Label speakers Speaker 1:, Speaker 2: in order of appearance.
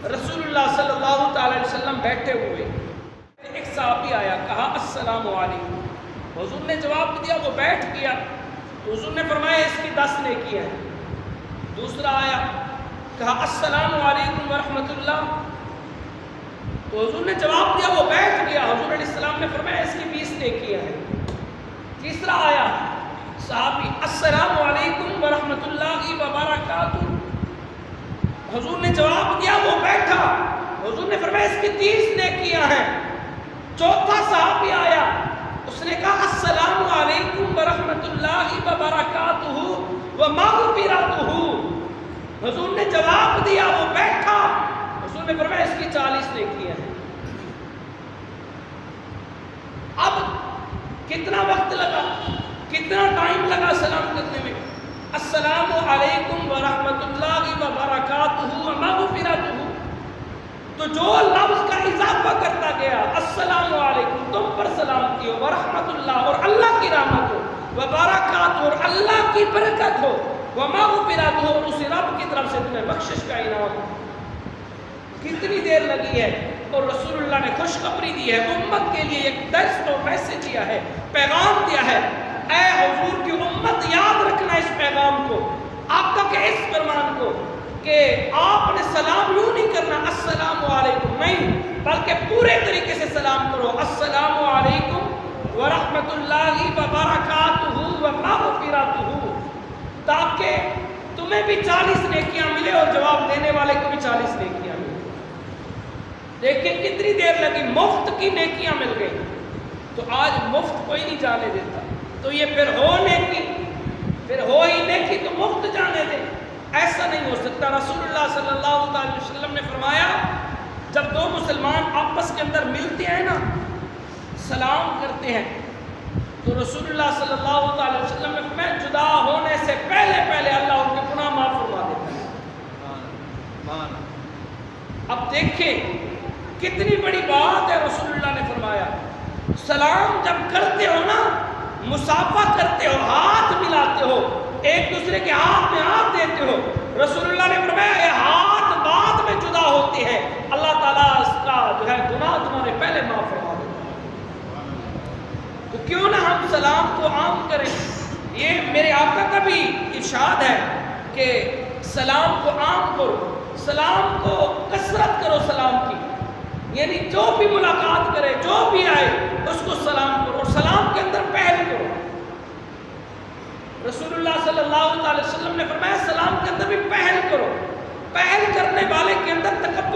Speaker 1: رسول اللہ صلی اللہ تعالی علیہ وسلم بیٹھے ہوئے، ایک صحابی آیا، کہا السلام علیکم، حضور نے جواب دیا، وہ بیٹھ گیا تو حضور نے فرمایا اس کی 10 نیکیاں ہیں۔ دوسرا آیا، کہا السلام علیکم ورحمۃ اللہ، تو حضور نے جواب دیا، وہ بیٹھ گیا، حضور علیہ السلام نے فرمایا اس کی 20 نیکیاں ہیں۔ تیسرا آیا صحابی، السلام علیکم ورحمۃ اللہ وبرکاتہ، حضور نے جواب دیا، وہ بیٹھا، حضور نے فرمایا اس کی 30 نیکیاں ہیں۔ چوتھا صحابی آیا، اس نے کہا السلام علیکم ورحمۃ اللہ وبرکاتہ ومغفرتہ، حضور نے جواب دیا، وہ بیٹھا، حضور نے فرمایا اس کی 40 نیکیاں ہیں۔ اب کتنا وقت لگا، کتنا ٹائم لگا سلام کرنے میں؟ السلام علیکم ورحمۃ اللہ وبرکاتہ ومغفرتہ، تو جو لفظ کا اضافہ کرتا گیا، السلام علیکم، تم پر سلامتی ہو، ورحمۃ اللہ، اور اللہ کی رحمت ہو، وبرکاتہ، اور اللہ کی برکت ہو، ومغفرتہ، اور اس رب کی طرف سے تمہیں بخشش کا انعام ہو۔ کتنی دیر لگی ہے، اور رسول اللہ نے خوشخبری دی ہے، امت کے لیے ایک درس اور میسج دیا ہے، پیغام دیا ہے، اے حضور کی امت یاد رکھنا اس پیغام کو، آقا کے اس فرمان کو، کہ آپ نے سلام یوں نہیں کرنا السلام علیکم، نہیں، بلکہ پورے طریقے سے سلام کرو، السلام علیکم ورحمۃ اللہ وبرکاتہ ومغفرتہ، تاکہ تمہیں بھی 40 نیکیاں ملے اور جواب دینے والے کو بھی 40 نیکیاں ملے۔ لیکن کتنی دیر لگی، مفت کی نیکیاں مل گئی۔ تو آج مفت کوئی نہیں جانے دیتا، تو یہ پھر ہو نیکی، پھر ہو ہی نیکی تو مفت جانے دے، ایسا نہیں ہو سکتا۔ رسول اللہ صلی اللہ علیہ وسلم نے فرمایا، جب دو مسلمان آپس کے اندر ملتے ہیں نا، سلام کرتے ہیں، تو رسول اللہ صلی اللہ علیہ وسلم نے فرمایا جدا ہونے سے پہلے پہلے اللہ ان کے گناہ معاف فرما دیتا ہے۔ اب دیکھیں کتنی بڑی بات ہے، رسول اللہ نے فرمایا سلام جب کرتے ہو نا، مصافحہ کرتے ہو، ہاتھ ملاتے ہو، ایک دوسرے کے ہاتھ میں ہاتھ دیتے ہو، رسول اللہ نے فرمایا یہ ہاتھ بعد میں جدا ہوتے ہیں، اللہ تعالیٰ اس کا جو ہے گناہ تمہارے پہلے معاف فرما دیتا ہے۔ تو کیوں نہ ہم سلام کو عام کریں؟ یہ میرے آقا کا بھی ارشاد ہے کہ سلام کو عام کرو، سلام کو کثرت کرو، سلام کی، یعنی جو بھی ملاقات کرے، جو بھی آئے اس کو سلام کرو، اور سلام کے اندر پہل کرو۔ رسول اللہ صلی اللہ علیہ وسلم نے فرمایا سلام کے اندر بھی پہل کرو، پہل کرنے والے کے اندر تکبر